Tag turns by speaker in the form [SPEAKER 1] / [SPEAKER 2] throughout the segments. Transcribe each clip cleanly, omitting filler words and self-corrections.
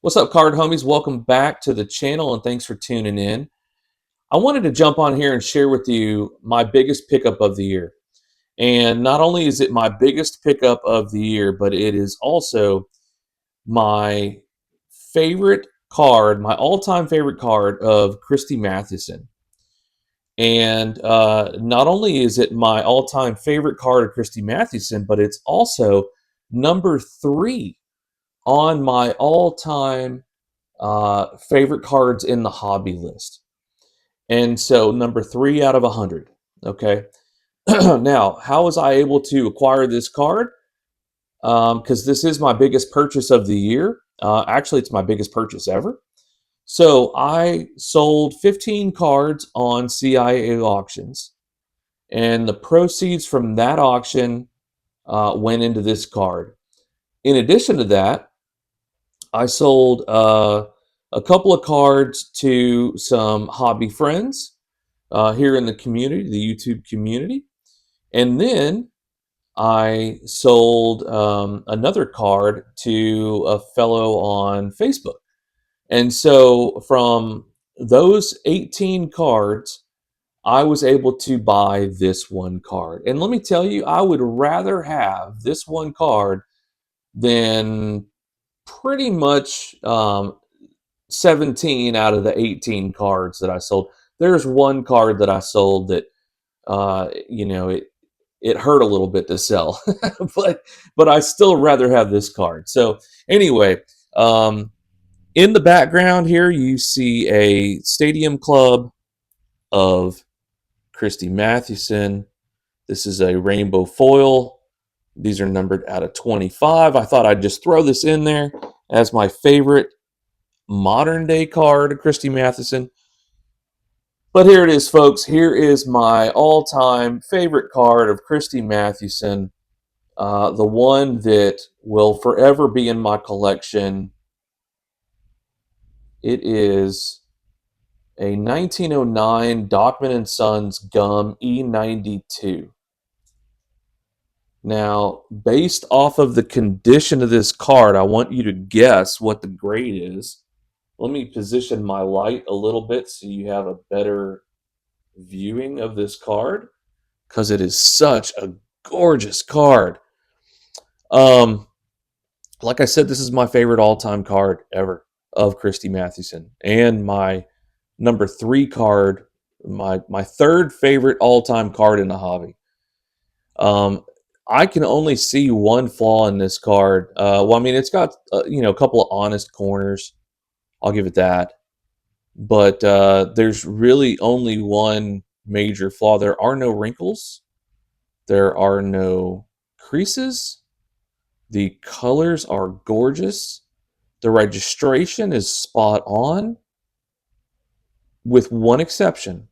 [SPEAKER 1] What's up, card homies? Welcome back to the channel and thanks for tuning in. I wanted to jump on here and share with you my biggest pickup of the year. And not only is it my biggest pickup of the year, but it is also my favorite card, my all-time favorite card of Christy Mathewson. And not only is it my all-time favorite card of Christy Mathewson, but it's also number 3 on my all-time favorite cards in the hobby list. And so number 3 out of 100. Okay. Now, how was I able to acquire this card? Because this is my biggest purchase of the year. Actually, it's my biggest purchase ever. So I sold 15 cards on CIA auctions, and the proceeds from that auction went into this card. In addition to that, I sold a couple of cards to some hobby friends here in the community, the YouTube community. And then I sold another card to a fellow on Facebook. And so from those 18 cards, I was able to buy this one card. And let me tell you, I would rather have this one card than pretty much 17 out of the 18 cards that I sold. There's one card that I sold that it hurt a little bit to sell, but I still rather have this card. So anyway, in the background here you see a Stadium Club of Christy Mathewson. This is a rainbow foil. These are numbered out of 25. I thought I'd just throw this in there as my favorite modern day card of Christy Mathewson. But here it is, folks. Here is my all-time favorite card of Christy Mathewson, the one that will forever be in my collection. It is a 1909 Dockman & Sons Gum E92. Now, based off of the condition of this card, I want you to guess what the grade is. Let me position my light a little bit so you have a better viewing of this card, because it is such a gorgeous card. Like I said, this is my favorite all-time card ever of Christy Mathewson, and my number 3 card, my third favorite all-time card in the hobby. I can only see one flaw in this card. Well, I mean, it's got a couple of honest corners. I'll give it that. But there's really only one major flaw. There are no wrinkles. There are no creases. The colors are gorgeous. The registration is spot on, with one exception.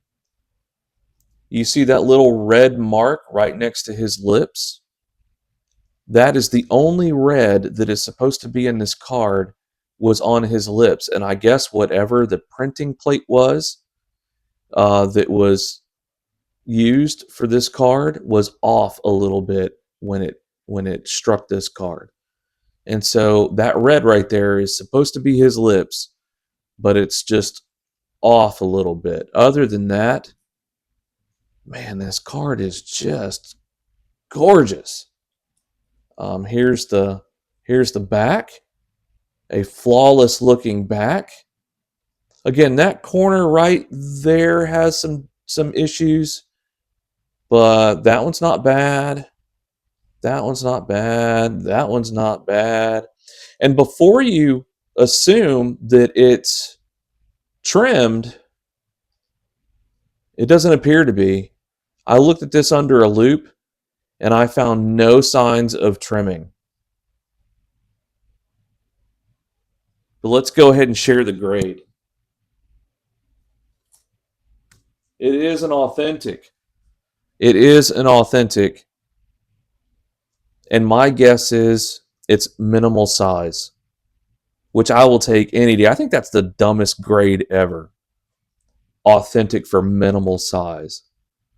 [SPEAKER 1] You see that little red mark right next to his lips? That is the only red that is supposed to be in this card was on his lips. And I guess whatever the printing plate was that was used for this card was off a little bit when it struck this card. And so that red right there is supposed to be his lips, but it's just off a little bit. Other than that, man, this card is just gorgeous. Here's the back, a flawless looking back. Again, that corner right there has some issues, but that one's not bad. That one's not bad. That one's not bad. And before you assume that it's trimmed, it doesn't appear to be. I looked at this under a loupe and I found no signs of trimming. But let's go ahead and share the grade. It is an authentic. It is an authentic. And my guess is it's minimal size, which I will take any day. I think that's the dumbest grade ever. Authentic for minimal size.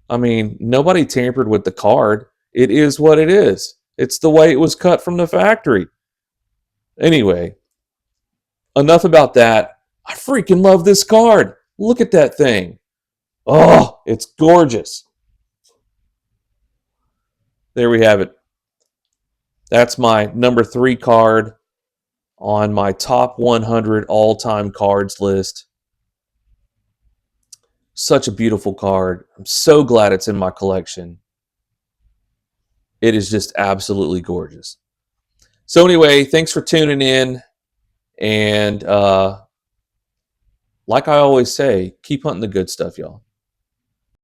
[SPEAKER 1] I mean, nobody tampered with the card. It is what it is. It's the way it was cut from the factory. Anyway, enough about that. I freaking love this card. Look at that thing. Oh, it's gorgeous. There we have it. That's my number 3 card on my top 100 all-time cards list. Such a beautiful card. I'm so glad it's in my collection. It is just absolutely gorgeous. So anyway, thanks for tuning in. And like I always say, keep hunting the good stuff, y'all.